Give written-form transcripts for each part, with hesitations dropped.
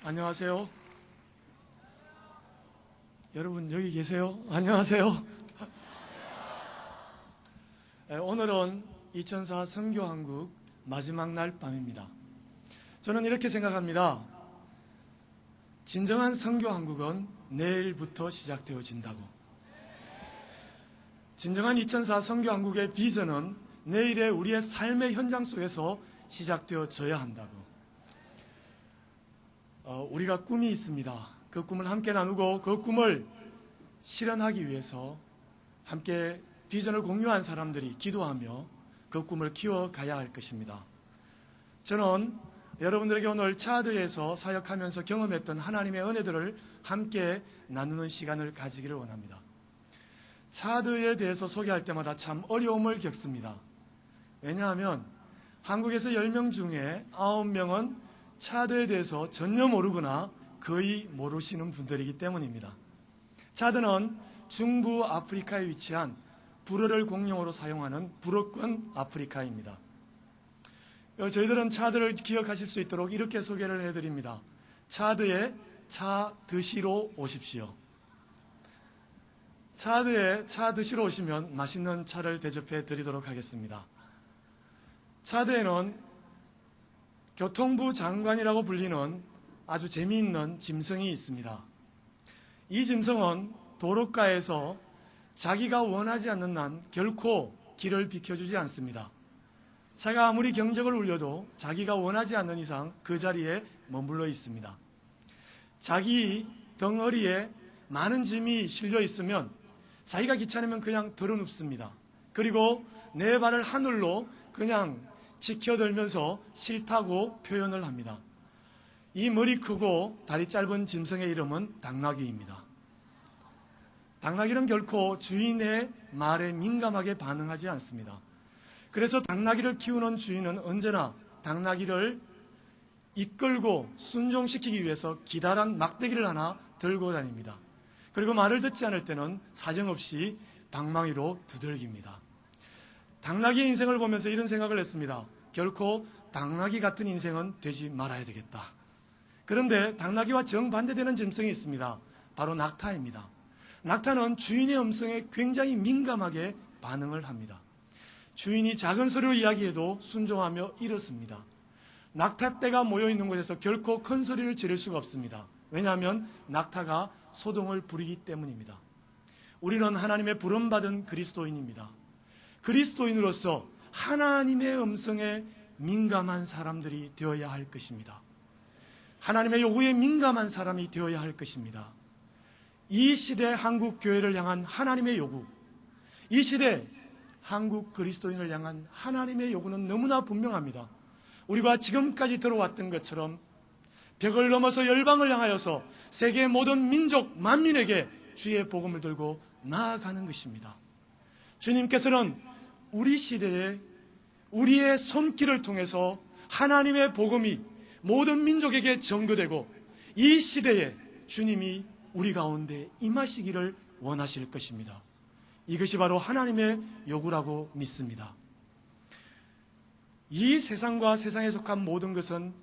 안녕하세요. 여러분 여기 계세요? 안녕하세요. 오늘은 2004 선교한국 마지막 날 밤입니다. 저는 이렇게 생각합니다. 진정한 선교한국은 내일부터 시작되어진다고. 진정한 2004 선교한국의 비전은 내일의 우리의 삶의 현장 속에서 시작되어져야 한다고. 우리가 꿈이 있습니다. 그 꿈을 함께 나누고 그 꿈을 실현하기 위해서 함께 비전을 공유한 사람들이 기도하며 그 꿈을 키워가야 할 것입니다. 저는 여러분들에게 오늘 차드에서 사역하면서 경험했던 하나님의 은혜들을 함께 나누는 시간을 가지기를 원합니다. 차드에 대해서 소개할 때마다 참 어려움을 겪습니다. 왜냐하면 한국에서 10명 중에 9명은 차드에 대해서 전혀 모르거나 거의 모르시는 분들이기 때문입니다. 차드는 중부 아프리카에 위치한 불어를 공용어로 사용하는 불어권 아프리카입니다. 저희들은 차드를 기억하실 수 있도록 이렇게 소개를 해드립니다. 차드에 차 드시러 오십시오. 차드에 차 드시러 오시면 맛있는 차를 대접해 드리도록 하겠습니다. 차드에는 교통부 장관이라고 불리는 아주 재미있는 짐승이 있습니다. 이 짐승은 도로가에서 자기가 원하지 않는 한 결코 길을 비켜주지 않습니다. 차가 아무리 경적을 울려도 자기가 원하지 않는 이상 그 자리에 머물러 있습니다. 자기 덩어리에 많은 짐이 실려 있으면 자기가 귀찮으면 그냥 덜어눕습니다. 그리고 네 발을 하늘로 그냥 치켜들면서 싫다고 표현을 합니다. 이 머리 크고 다리 짧은 짐승의 이름은 당나귀입니다. 당나귀는 결코 주인의 말에 민감하게 반응하지 않습니다. 그래서 당나귀를 키우는 주인은 언제나 당나귀를 이끌고 순종시키기 위해서 기다란 막대기를 하나 들고 다닙니다. 그리고 말을 듣지 않을 때는 사정없이 방망이로 두들깁니다. 당나귀의 인생을 보면서 이런 생각을 했습니다. 결코 당나귀 같은 인생은 되지 말아야 되겠다. 그런데 당나귀와 정반대되는 짐승이 있습니다. 바로 낙타입니다. 낙타는 주인의 음성에 굉장히 민감하게 반응을 합니다. 주인이 작은 소리로 이야기해도 순종하며 이렇습니다. 낙타떼가 모여있는 곳에서 결코 큰 소리를 지를 수가 없습니다. 왜냐하면 낙타가 소동을 부리기 때문입니다. 우리는 하나님의 부름받은 그리스도인입니다. 그리스도인으로서 하나님의 음성에 민감한 사람들이 되어야 할 것입니다. 하나님의 요구에 민감한 사람이 되어야 할 것입니다. 이 시대 한국 교회를 향한 하나님의 요구, 이 시대 한국 그리스도인을 향한 하나님의 요구는 너무나 분명합니다. 우리가 지금까지 들어왔던 것처럼 벽을 넘어서 열방을 향하여서 세계 모든 민족 만민에게 주의 복음을 들고 나아가는 것입니다. 주님께서는 우리 시대에 우리의 손길을 통해서 하나님의 복음이 모든 민족에게 전거되고 이 시대에 주님이 우리 가운데 임하시기를 원하실 것입니다. 이것이 바로 하나님의 요구라고 믿습니다. 이 세상과 세상에 속한 모든 것은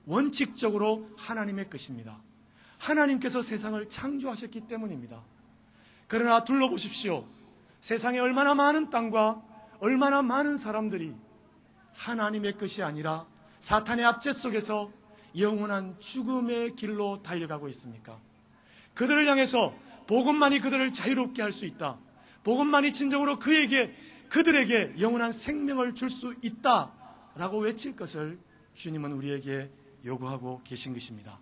원칙적으로 하나님의 것입니다. 하나님께서 세상을 창조하셨기 때문입니다. 그러나 둘러보십시오. 세상에 얼마나 많은 땅과 얼마나 많은 사람들이 하나님의 것이 아니라 사탄의 압제 속에서 영원한 죽음의 길로 달려가고 있습니까? 그들을 향해서 복음만이 그들을 자유롭게 할 수 있다. 복음만이 진정으로 그들에게 영원한 생명을 줄 수 있다라고 외칠 것을 주님은 우리에게 요구하고 계신 것입니다.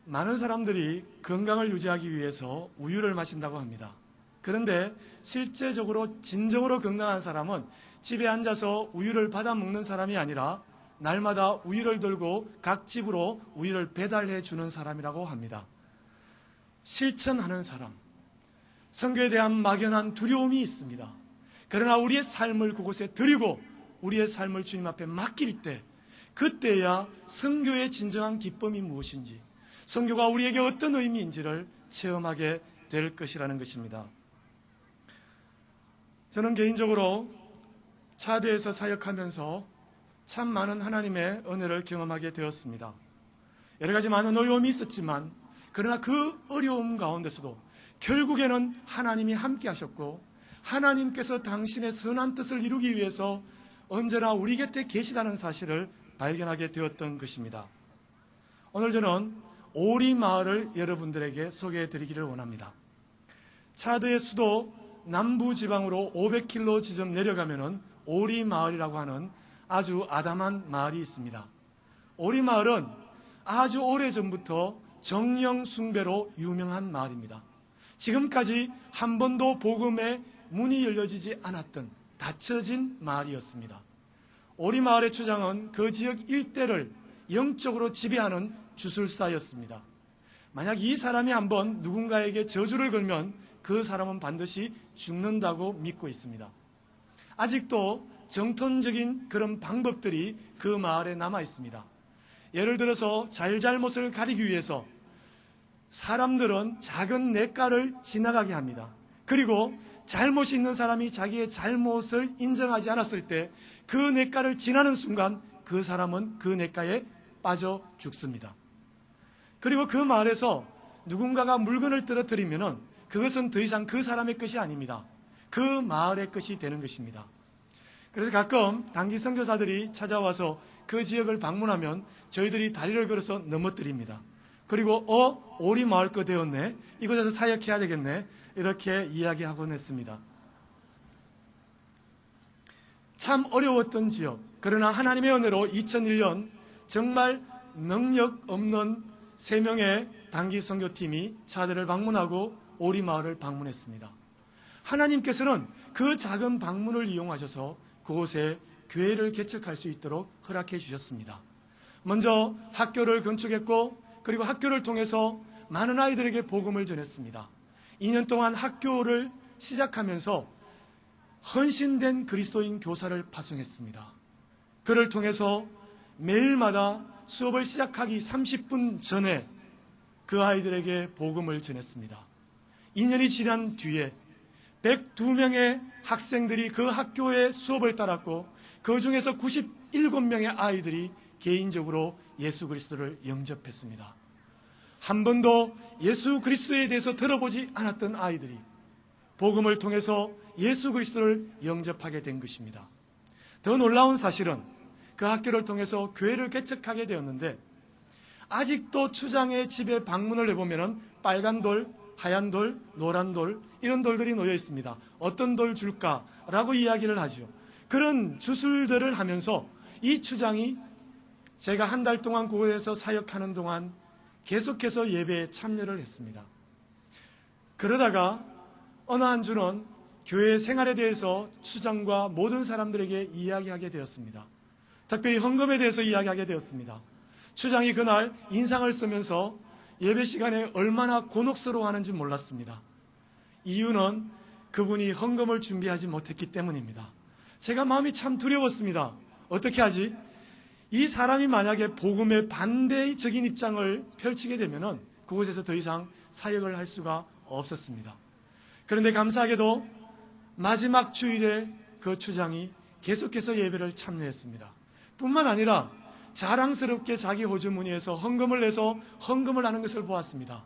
많은 사람들이 건강을 유지하기 위해서 우유를 마신다고 합니다. 그런데 실제적으로 진정으로 건강한 사람은 집에 앉아서 우유를 받아 먹는 사람이 아니라 날마다 우유를 들고 각 집으로 우유를 배달해 주는 사람이라고 합니다. 실천하는 사람, 선교에 대한 막연한 두려움이 있습니다. 그러나 우리의 삶을 그곳에 드리고 우리의 삶을 주님 앞에 맡길 때 그때야 선교의 진정한 기쁨이 무엇인지, 선교가 우리에게 어떤 의미인지를 체험하게 될 것이라는 것입니다. 저는 개인적으로 차드에서 사역하면서 참 많은 하나님의 은혜를 경험하게 되었습니다. 여러 가지 많은 어려움이 있었지만 그러나 그 어려움 가운데서도 결국에는 하나님이 함께 하셨고 하나님께서 당신의 선한 뜻을 이루기 위해서 언제나 우리 곁에 계시다는 사실을 발견하게 되었던 것입니다. 오늘 저는 오리 마을을 여러분들에게 소개해 드리기를 원합니다. 차드의 수도 남부 지방으로 500km 지점 내려가면은 오리 마을이라고 하는 아주 아담한 마을이 있습니다. 오리 마을은 아주 오래전부터 정령 숭배로 유명한 마을입니다. 지금까지 한 번도 복음의 문이 열려지지 않았던 닫혀진 마을이었습니다. 오리 마을의 주장은 그 지역 일대를 영적으로 지배하는 주술사였습니다. 만약 이 사람이 한번 누군가에게 저주를 걸면 그 사람은 반드시 죽는다고 믿고 있습니다. 아직도 정통적인 그런 방법들이 그 마을에 남아 있습니다. 예를 들어서 잘잘못을 가리기 위해서 사람들은 작은 냇가를 지나가게 합니다. 그리고 잘못이 있는 사람이 자기의 잘못을 인정하지 않았을 때 그 냇가를 지나는 순간 그 사람은 그 냇가에 빠져 죽습니다. 그리고 그 마을에서 누군가가 물건을 떨어뜨리면 그것은 더 이상 그 사람의 것이 아닙니다. 그 마을의 것이 되는 것입니다. 그래서 가끔 단기 선교사들이 찾아와서 그 지역을 방문하면 저희들이 다리를 걸어서 넘어뜨립니다. 그리고 오리 마을 거 되었네, 이곳에서 사역해야 되겠네, 이렇게 이야기하곤 했습니다. 참 어려웠던 지역, 그러나 하나님의 은혜로 2001년 정말 능력 없는 3명의 단기 선교팀이 차들을 방문하고 오리 마을을 방문했습니다. 하나님께서는 그 작은 방문을 이용하셔서 그곳에 교회를 개척할 수 있도록 허락해 주셨습니다. 먼저 학교를 건축했고 그리고 학교를 통해서 많은 아이들에게 복음을 전했습니다. 2년 동안 학교를 시작하면서 헌신된 그리스도인 교사를 파송했습니다. 그를 통해서 매일마다 수업을 시작하기 30분 전에 그 아이들에게 복음을 전했습니다. 2년이 지난 뒤에 102명의 학생들이 그 학교의 수업을 따랐고 그 중에서 97명의 아이들이 개인적으로 예수 그리스도를 영접했습니다. 한 번도 예수 그리스도에 대해서 들어보지 않았던 아이들이 복음을 통해서 예수 그리스도를 영접하게 된 것입니다. 더 놀라운 사실은 그 학교를 통해서 교회를 개척하게 되었는데 아직도 추장의 집에 방문을 해보면 빨간 돌, 하얀 돌, 노란 돌 이런 돌들이 놓여 있습니다. 어떤 돌 줄까라고 이야기를 하죠. 그런 주술들을 하면서 이 추장이 제가 한 달 동안 그곳에서 사역하는 동안 계속해서 예배에 참여를 했습니다. 그러다가 어느 한 주는 교회 생활에 대해서 추장과 모든 사람들에게 이야기하게 되었습니다. 특별히 헌금에 대해서 이야기하게 되었습니다. 추장이 그날 인상을 쓰면서 예배 시간에 얼마나 곤혹스러워하는지 몰랐습니다. 이유는 그분이 헌금을 준비하지 못했기 때문입니다. 제가 마음이 참 두려웠습니다. 어떻게 하지? 이 사람이 만약에 복음의 반대적인 입장을 펼치게 되면 그곳에서 더 이상 사역을 할 수가 없었습니다. 그런데 감사하게도 마지막 주일에 그 추장이 계속해서 예배를 참여했습니다. 뿐만 아니라 자랑스럽게 자기 호주머니에서 헌금을 내서 헌금을 하는 것을 보았습니다.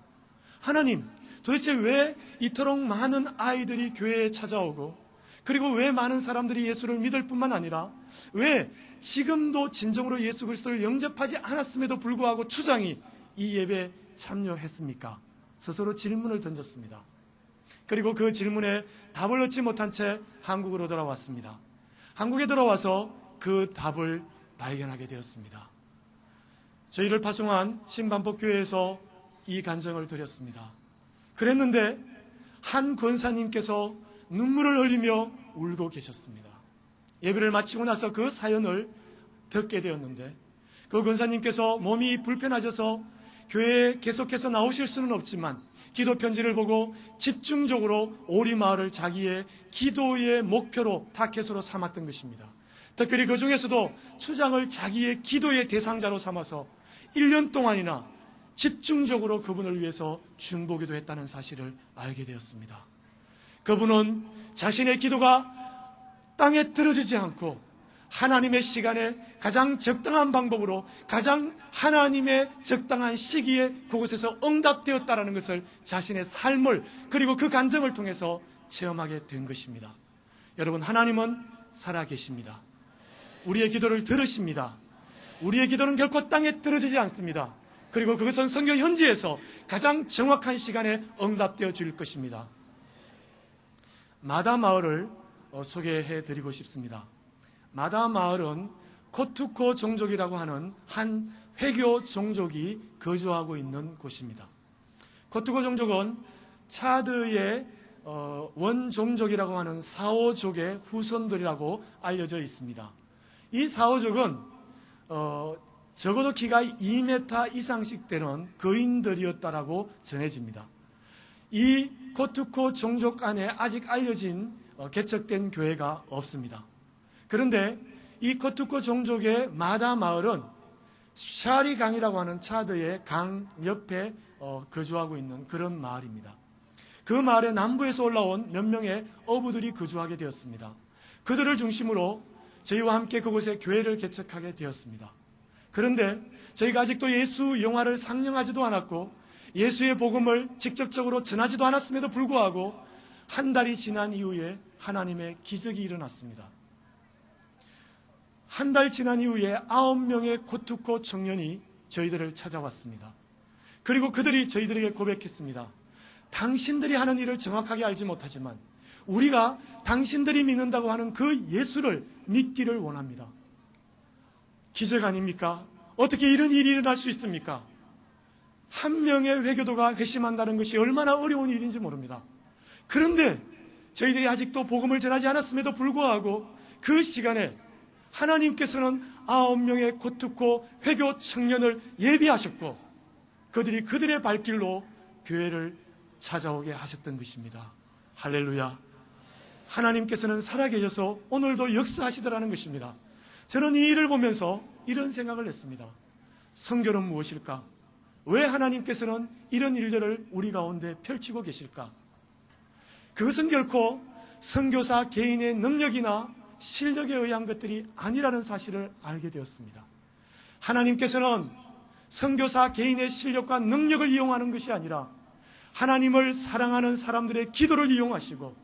하나님, 도대체 왜 이토록 많은 아이들이 교회에 찾아오고 그리고 왜 많은 사람들이 예수를 믿을 뿐만 아니라 왜 지금도 진정으로 예수 그리스도를 영접하지 않았음에도 불구하고 추장이 이 예배에 참여했습니까? 스스로 질문을 던졌습니다. 그리고 그 질문에 답을 얻지 못한 채 한국으로 돌아왔습니다. 한국에 돌아와서 그 답을 발견하게 되었습니다. 저희를 파송한 신반복교회에서 이 간증을 드렸습니다. 그랬는데 한 권사님께서 눈물을 흘리며 울고 계셨습니다. 예배를 마치고 나서 그 사연을 듣게 되었는데 그 권사님께서 몸이 불편하셔서 교회에 계속해서 나오실 수는 없지만 기도 편지를 보고 집중적으로 오리마을을 자기의 기도의 목표로 타켓으로 삼았던 것입니다. 특별히 그 중에서도 추장을 자기의 기도의 대상자로 삼아서 1년 동안이나 집중적으로 그분을 위해서 중보기도 했다는 사실을 알게 되었습니다. 그분은 자신의 기도가 땅에 떨어지지 않고 하나님의 시간에 가장 적당한 방법으로 가장 하나님의 적당한 시기에 그곳에서 응답되었다라는 것을 자신의 삶을 그리고 그 간증을 통해서 체험하게 된 것입니다. 여러분, 하나님은 살아계십니다. 우리의 기도를 들으십니다. 우리의 기도는 결코 땅에 떨어지지 않습니다. 그리고 그것은 성경 현지에서 가장 정확한 시간에 응답되어 질 것입니다. 마다 마을을 소개해 드리고 싶습니다. 마다 마을은 코투코 종족이라고 하는 한 회교 종족이 거주하고 있는 곳입니다. 코투코 종족은 차드의 원종족이라고 하는 사오족의 후손들이라고 알려져 있습니다. 이 사오족은 적어도 키가 2m 이상씩 되는 거인들이었다라고 전해집니다. 이 코투코 종족 안에 아직 알려진 개척된 교회가 없습니다. 그런데 이 코투코 종족의 마다 마을은 샤리 강이라고 하는 차드의 강 옆에 거주하고 있는 그런 마을입니다. 그 마을의 남부에서 올라온 몇 명의 어부들이 거주하게 되었습니다. 그들을 중심으로 저희와 함께 그곳에 교회를 개척하게 되었습니다. 그런데 저희가 아직도 예수 영화를 상영하지도 않았고 예수의 복음을 직접적으로 전하지도 않았음에도 불구하고 한 달이 지난 이후에 하나님의 기적이 일어났습니다. 한 달 지난 이후에 9명의 코투코 청년이 저희들을 찾아왔습니다. 그리고 그들이 저희들에게 고백했습니다. 당신들이 하는 일을 정확하게 알지 못하지만 우리가 당신들이 믿는다고 하는 그 예수를 믿기를 원합니다. 기적 아닙니까? 어떻게 이런 일이 일어날 수 있습니까? 한 명의 회교도가 회심한다는 것이 얼마나 어려운 일인지 모릅니다. 그런데 저희들이 아직도 복음을 전하지 않았음에도 불구하고 그 시간에 하나님께서는 9명의 코투코 회교 청년을 예비하셨고 그들이 그들의 발길로 교회를 찾아오게 하셨던 것입니다. 할렐루야. 하나님께서는 살아계셔서 오늘도 역사하시더라는 것입니다. 저는 이 일을 보면서 이런 생각을 했습니다. 선교는 무엇일까? 왜 하나님께서는 이런 일들을 우리 가운데 펼치고 계실까? 그것은 결코 선교사 개인의 능력이나 실력에 의한 것들이 아니라는 사실을 알게 되었습니다. 하나님께서는 선교사 개인의 실력과 능력을 이용하는 것이 아니라 하나님을 사랑하는 사람들의 기도를 이용하시고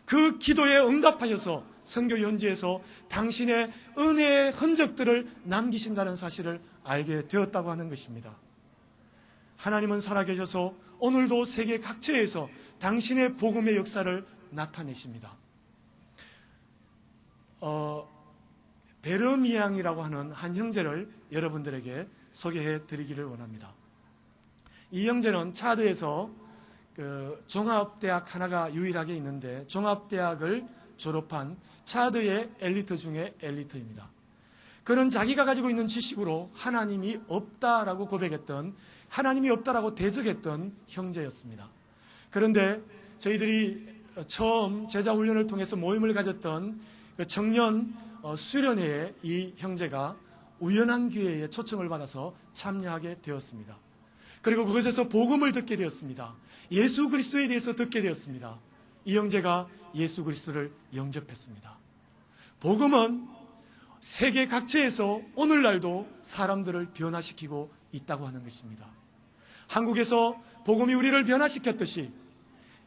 그 기도에 응답하셔서 선교 현지에서 당신의 은혜의 흔적들을 남기신다는 사실을 알게 되었다고 하는 것입니다. 하나님은 살아계셔서 오늘도 세계 각처에서 당신의 복음의 역사를 나타내십니다. 베르미앙이라고 하는 한 형제를 여러분들에게 소개해 드리기를 원합니다. 이 형제는 차드에서 종합대학 하나가 유일하게 있는데 종합대학을 졸업한 차드의 엘리트 중에 엘리트입니다. 그는 자기가 가지고 있는 지식으로 하나님이 없다라고 고백했던 하나님이 없다라고 대적했던 형제였습니다. 그런데 저희들이 처음 제자훈련을 통해서 모임을 가졌던 그 청년 수련회에 이 형제가 우연한 기회에 초청을 받아서 참여하게 되었습니다. 그리고 그것에서 복음을 듣게 되었습니다. 예수 그리스도에 대해서 듣게 되었습니다. 이 형제가 예수 그리스도를 영접했습니다. 복음은 세계 각처에서 오늘날도 사람들을 변화시키고 있다고 하는 것입니다. 한국에서 복음이 우리를 변화시켰듯이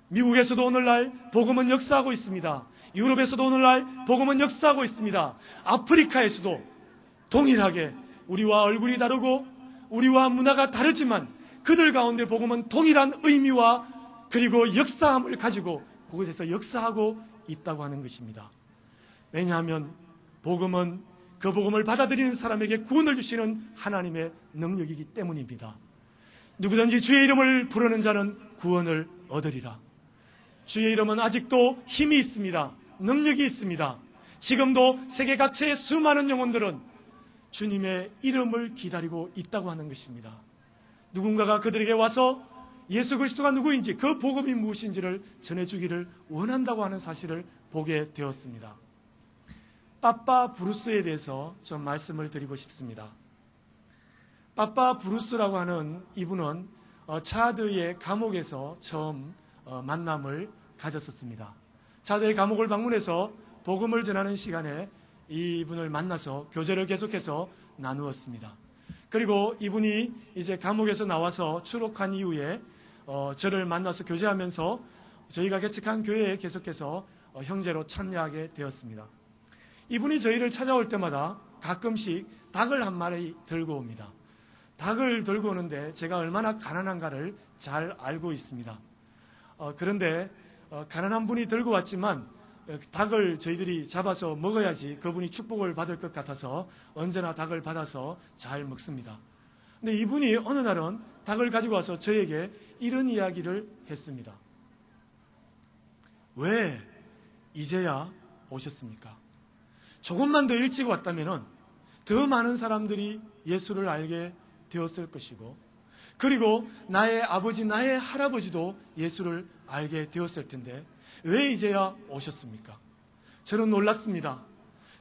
미국에서도 오늘날 복음은 역사하고 있습니다. 유럽에서도 오늘날 복음은 역사하고 있습니다. 아프리카에서도 동일하게 우리와 얼굴이 다르고 우리와 문화가 다르지만 그들 가운데 복음은 동일한 의미와 그리고 역사함을 가지고 그곳에서 역사하고 있다고 하는 것입니다. 왜냐하면 복음은 그 복음을 받아들이는 사람에게 구원을 주시는 하나님의 능력이기 때문입니다. 누구든지 주의 이름을 부르는 자는 구원을 얻으리라. 주의 이름은 아직도 힘이 있습니다. 능력이 있습니다. 지금도 세계 각처의 수많은 영혼들은 주님의 이름을 기다리고 있다고 하는 것입니다. 누군가가 그들에게 와서 예수 그리스도가 누구인지 그 복음이 무엇인지를 전해주기를 원한다고 하는 사실을 보게 되었습니다. 빠빠 브루스에 대해서 좀 말씀을 드리고 싶습니다. 빠빠 브루스라고 하는 이분은 차드의 감옥에서 처음 만남을 가졌었습니다. 차드의 감옥을 방문해서 복음을 전하는 시간에 이분을 만나서 교제를 계속해서 나누었습니다. 그리고 이분이 이제 감옥에서 나와서 출옥한 이후에 저를 만나서 교제하면서 저희가 개척한 교회에 계속해서 형제로 참여하게 되었습니다. 이분이 저희를 찾아올 때마다 가끔씩 닭을 한 마리 들고 옵니다. 닭을 들고 오는데 제가 얼마나 가난한가를 잘 알고 있습니다. 그런데 가난한 분이 들고 왔지만 닭을 저희들이 잡아서 먹어야지 그분이 축복을 받을 것 같아서 언제나 닭을 받아서 잘 먹습니다. 근데 이분이 어느 날은 닭을 가지고 와서 저에게 이런 이야기를 했습니다. 왜 이제야 오셨습니까? 조금만 더 일찍 왔다면 더 많은 사람들이 예수를 알게 되었을 것이고, 그리고 나의 아버지, 나의 할아버지도 예수를 알게 되었을 텐데 왜 이제야 오셨습니까? 저는 놀랐습니다.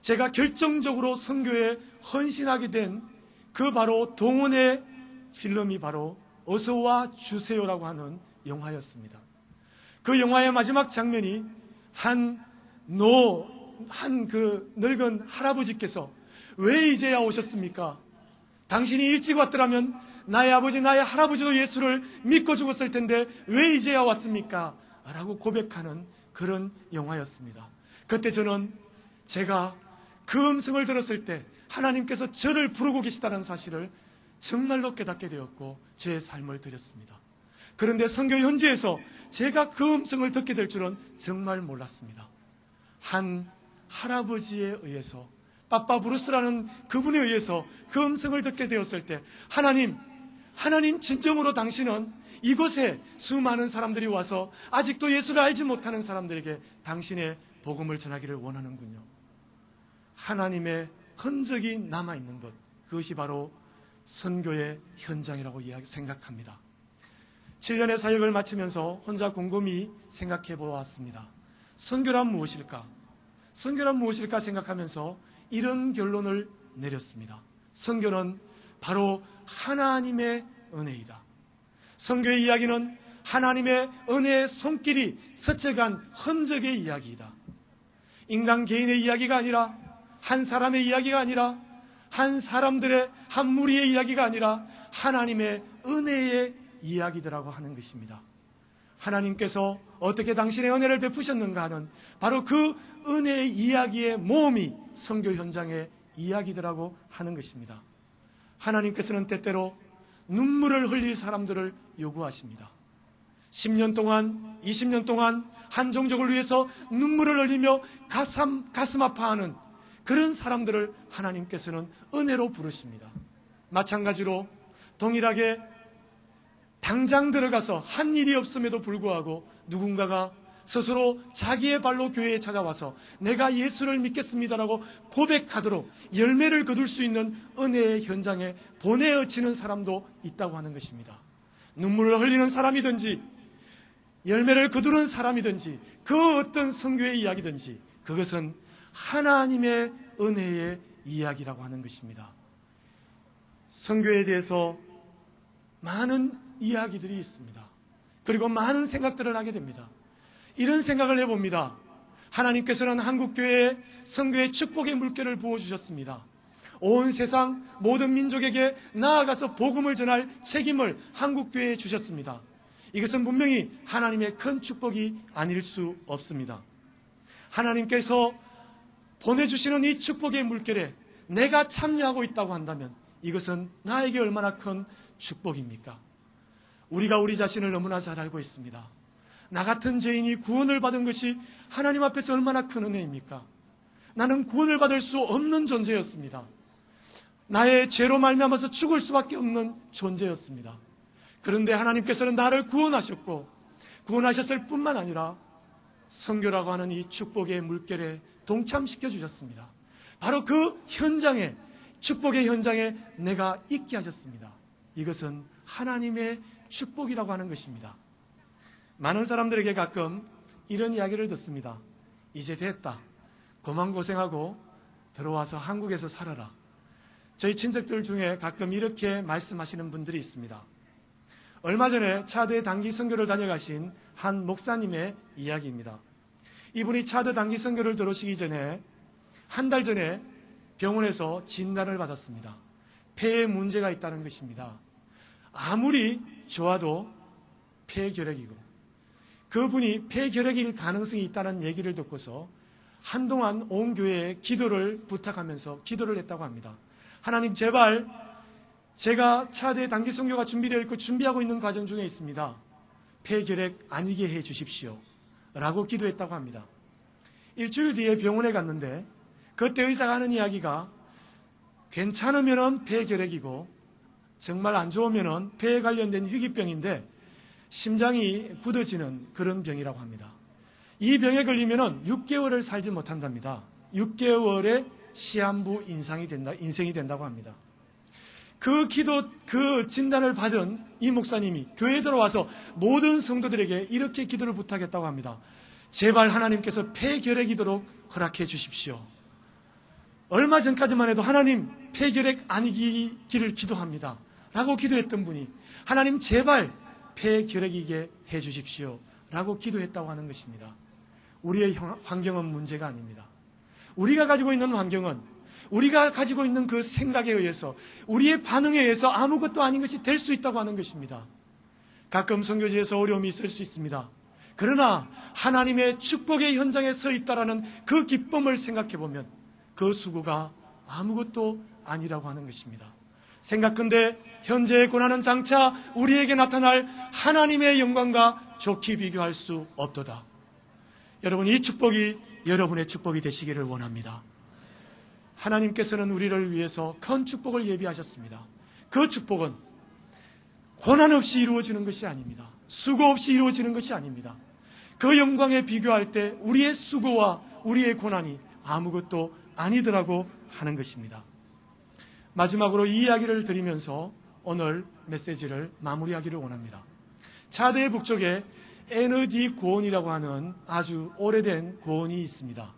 제가 결정적으로 선교에 헌신하게 된 그 바로 동원의 필름이 바로 어서와 주세요라고 하는 영화였습니다. 그 영화의 마지막 장면이 한 그 늙은 할아버지께서 왜 이제야 오셨습니까? 당신이 일찍 왔더라면 나의 아버지, 나의 할아버지도 예수를 믿고 죽었을 텐데 왜 이제야 왔습니까? 라고 고백하는 그런 영화였습니다. 그때 저는 제가 그 음성을 들었을 때 하나님께서 저를 부르고 계시다는 사실을 정말로 깨닫게 되었고 제 삶을 드렸습니다. 그런데 선교 현지에서 제가 그 음성을 듣게 될 줄은 정말 몰랐습니다. 한 할아버지에 의해서, 빠빠부루스라는 그분에 의해서 그 음성을 듣게 되었을 때 하나님 진정으로 당신은 이곳에 수많은 사람들이 와서 아직도 예수를 알지 못하는 사람들에게 당신의 복음을 전하기를 원하는군요. 하나님의 흔적이 남아있는 것, 그것이 바로 선교의 현장이라고 생각합니다. 7년의 사역을 마치면서 혼자 곰곰이 생각해 보았습니다. 선교란 무엇일까? 선교란 무엇일까 생각하면서 이런 결론을 내렸습니다. 선교는 바로 하나님의 은혜이다. 선교의 이야기는 하나님의 은혜의 손길이 스쳐간 흔적의 이야기이다. 인간 개인의 이야기가 아니라, 한 사람의 이야기가 아니라, 한 사람들의, 한 무리의 이야기가 아니라 하나님의 은혜의 이야기들라고 하는 것입니다. 하나님께서 어떻게 당신의 은혜를 베푸셨는가 하는 바로 그 은혜의 이야기의 모험이 선교 현장의 이야기들라고 하는 것입니다. 하나님께서는 때때로 눈물을 흘릴 사람들을 요구하십니다. 10년 동안, 20년 동안 한 종족을 위해서 눈물을 흘리며 가슴 아파하는 그런 사람들을 하나님께서는 은혜로 부르십니다. 마찬가지로 동일하게 당장 들어가서 한 일이 없음에도 불구하고 누군가가 스스로 자기의 발로 교회에 찾아와서 내가 예수를 믿겠습니다라고 고백하도록 열매를 거둘 수 있는 은혜의 현장에 보내어지는 사람도 있다고 하는 것입니다. 눈물을 흘리는 사람이든지 열매를 거두는 사람이든지 그 어떤 선교의 이야기든지 그것은 하나님의 은혜의 이야기라고 하는 것입니다. 선교에 대해서 많은 이야기들이 있습니다. 그리고 많은 생각들을 하게 됩니다. 이런 생각을 해봅니다. 하나님께서는 한국교회에 선교의 축복의 물결을 부어주셨습니다. 온 세상 모든 민족에게 나아가서 복음을 전할 책임을 한국교회에 주셨습니다. 이것은 분명히 하나님의 큰 축복이 아닐 수 없습니다. 하나님께서 보내주시는 이 축복의 물결에 내가 참여하고 있다고 한다면 이것은 나에게 얼마나 큰 축복입니까? 우리가 우리 자신을 너무나 잘 알고 있습니다. 나 같은 죄인이 구원을 받은 것이 하나님 앞에서 얼마나 큰 은혜입니까? 나는 구원을 받을 수 없는 존재였습니다. 나의 죄로 말미암아서 죽을 수밖에 없는 존재였습니다. 그런데 하나님께서는 나를 구원하셨고 구원하셨을 뿐만 아니라 선교라고 하는 이 축복의 물결에 동참시켜 주셨습니다. 바로 그 현장에, 축복의 현장에 내가 있게 하셨습니다. 이것은 하나님의 축복이라고 하는 것입니다. 많은 사람들에게 가끔 이런 이야기를 듣습니다. 이제 됐다. 그만 고생하고 들어와서 한국에서 살아라. 저희 친척들 중에 가끔 이렇게 말씀하시는 분들이 있습니다. 얼마 전에 차드 단기 선교를 다녀가신 한 목사님의 이야기입니다. 이분이 차드 단기 선교를 들어오시기 전에 한 달 전에 병원에서 진단을 받았습니다. 폐에 문제가 있다는 것입니다. 아무리 좋아도 폐결핵이고, 그분이 폐결핵일 가능성이 있다는 얘기를 듣고서 한동안 온 교회에 기도를 부탁하면서 기도를 했다고 합니다. 하나님, 제발 제가 차대 단기 선교가 준비되어 있고 준비하고 있는 과정 중에 있습니다. 폐결핵 아니게 해 주십시오 라고 기도했다고 합니다. 일주일 뒤에 병원에 갔는데 그때 의사가 하는 이야기가 괜찮으면 폐결핵이고 정말 안 좋으면 폐에 관련된 희귀병인데 심장이 굳어지는 그런 병이라고 합니다. 이 병에 걸리면 6개월을 살지 못한답니다. 6개월의 시한부 인생이 된다고 합니다. 그 진단을 받은 이 목사님이 교회에 들어와서 모든 성도들에게 이렇게 기도를 부탁했다고 합니다. 제발 하나님께서 폐결핵이도록 허락해 주십시오. 얼마 전까지만 해도 하나님, 폐결핵 아니기를 기도합니다 라고 기도했던 분이 하나님, 제발 폐결핵이게 해 주십시오 라고 기도했다고 하는 것입니다. 우리의 환경은 문제가 아닙니다. 우리가 가지고 있는 환경은 우리가 가지고 있는 그 생각에 의해서, 우리의 반응에 의해서 아무것도 아닌 것이 될 수 있다고 하는 것입니다. 가끔 선교지에서 어려움이 있을 수 있습니다. 그러나 하나님의 축복의 현장에 서 있다라는 그 기쁨을 생각해 보면 그 수고가 아무것도 아니라고 하는 것입니다. 생각컨대 현재의 고난은 장차 우리에게 나타날 하나님의 영광과 좋게 비교할 수 없도다. 여러분, 이 축복이 여러분의 축복이 되시기를 원합니다. 하나님께서는 우리를 위해서 큰 축복을 예비하셨습니다. 그 축복은 고난 없이 이루어지는 것이 아닙니다. 수고 없이 이루어지는 것이 아닙니다. 그 영광에 비교할 때 우리의 수고와 우리의 고난이 아무것도 아니더라고 하는 것입니다. 마지막으로 이 이야기를 드리면서 오늘 메시지를 마무리하기를 원합니다. 차대 북쪽에 ND 고원이라고 하는 아주 오래된 고원이 있습니다.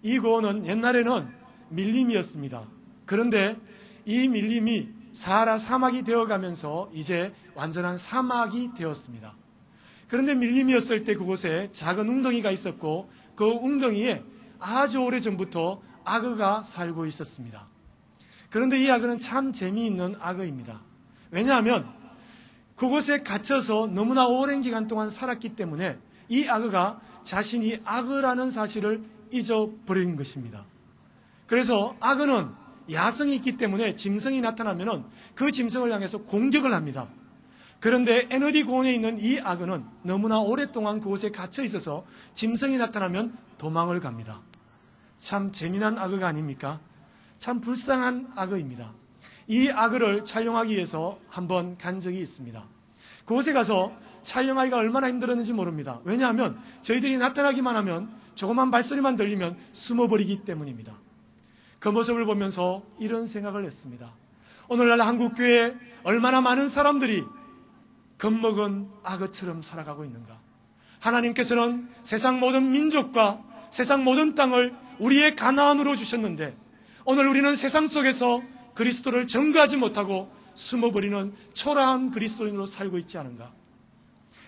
이 고원은 옛날에는 밀림이었습니다. 그런데 이 밀림이 사하라 사막이 되어가면서 이제 완전한 사막이 되었습니다. 그런데 밀림이었을 때 그곳에 작은 웅덩이가 있었고 그 웅덩이에 아주 오래전부터 악어가 살고 있었습니다. 그런데 이 악어는 참 재미있는 악어입니다. 왜냐하면 그곳에 갇혀서 너무나 오랜 기간 동안 살았기 때문에 이 악어가 자신이 악어라는 사실을 잊어버린 것입니다. 그래서 악어는 야성이 있기 때문에 짐승이 나타나면 그 짐승을 향해서 공격을 합니다. 그런데 ND 고원에 있는 이 악어는 너무나 오랫동안 그곳에 갇혀 있어서 짐승이 나타나면 도망을 갑니다. 참 재미난 악어가 아닙니까? 참 불쌍한 악어입니다. 이 악어를 촬영하기 위해서 한번 간 적이 있습니다. 그곳에 가서 촬영하기가 얼마나 힘들었는지 모릅니다. 왜냐하면 저희들이 나타나기만 하면 조그만 발소리만 들리면 숨어버리기 때문입니다. 그 모습을 보면서 이런 생각을 했습니다. 오늘날 한국교회에 얼마나 많은 사람들이 겁먹은 악어처럼 살아가고 있는가. 하나님께서는 세상 모든 민족과 세상 모든 땅을 우리의 가나안으로 주셨는데 오늘 우리는 세상 속에서 그리스도를 전가하지 못하고 숨어버리는 초라한 그리스도인으로 살고 있지 않은가.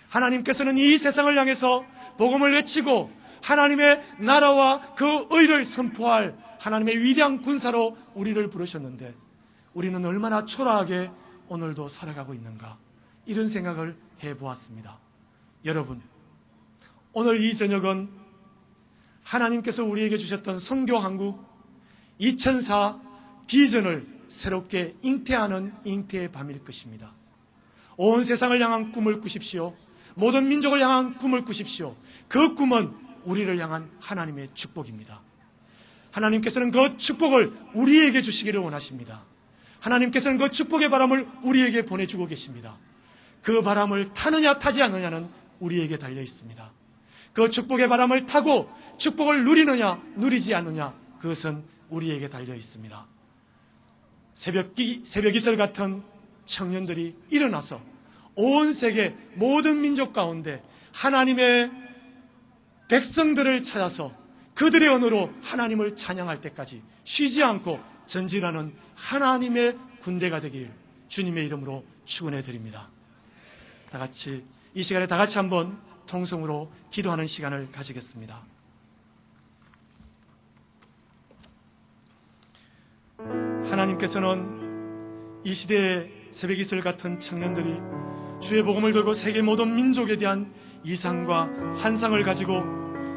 하나님께서는 이 세상을 향해서 복음을 외치고 하나님의 나라와 그 의를 선포할 하나님의 위대한 군사로 우리를 부르셨는데 우리는 얼마나 초라하게 오늘도 살아가고 있는가. 이런 생각을 해보았습니다. 여러분, 오늘 이 저녁은 하나님께서 우리에게 주셨던 선교한국 2004 비전을 새롭게 잉태하는 잉태의 밤일 것입니다. 온 세상을 향한 꿈을 꾸십시오. 모든 민족을 향한 꿈을 꾸십시오. 그 꿈은 우리를 향한 하나님의 축복입니다. 하나님께서는 그 축복을 우리에게 주시기를 원하십니다. 하나님께서는 그 축복의 바람을 우리에게 보내주고 계십니다. 그 바람을 타느냐 타지 않느냐는 우리에게 달려 있습니다. 그 축복의 바람을 타고 축복을 누리느냐 누리지 않느냐 그것은 우리에게 달려 있습니다. 새벽 이슬 같은 청년들이 일어나서 온 세계 모든 민족 가운데 하나님의 백성들을 찾아서 그들의 언어로 하나님을 찬양할 때까지 쉬지 않고 전진하는 하나님의 군대가 되길 주님의 이름으로 축원해 드립니다. 이 시간에 다 같이 한번 통성으로 기도하는 시간을 가지겠습니다. 하나님께서는 이 시대의 새벽 이슬 같은 청년들이 주의 복음을 들고 세계 모든 민족에 대한 이상과 환상을 가지고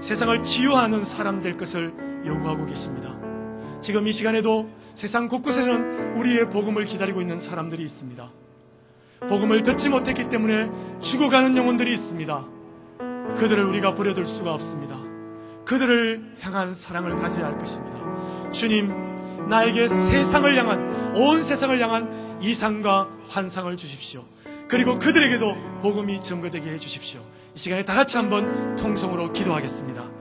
세상을 치유하는 사람 될 것을 요구하고 계십니다. 지금 이 시간에도 세상 곳곳에는 우리의 복음을 기다리고 있는 사람들이 있습니다. 복음을 듣지 못했기 때문에 죽어가는 영혼들이 있습니다. 그들을 우리가 버려둘 수가 없습니다. 그들을 향한 사랑을 가져야 할 것입니다. 주님, 나에게 세상을 향한, 온 세상을 향한 이상과 환상을 주십시오. 그리고 그들에게도 복음이 증거되게 해주십시오. 이 시간에 다 같이 한번 통성으로 기도하겠습니다.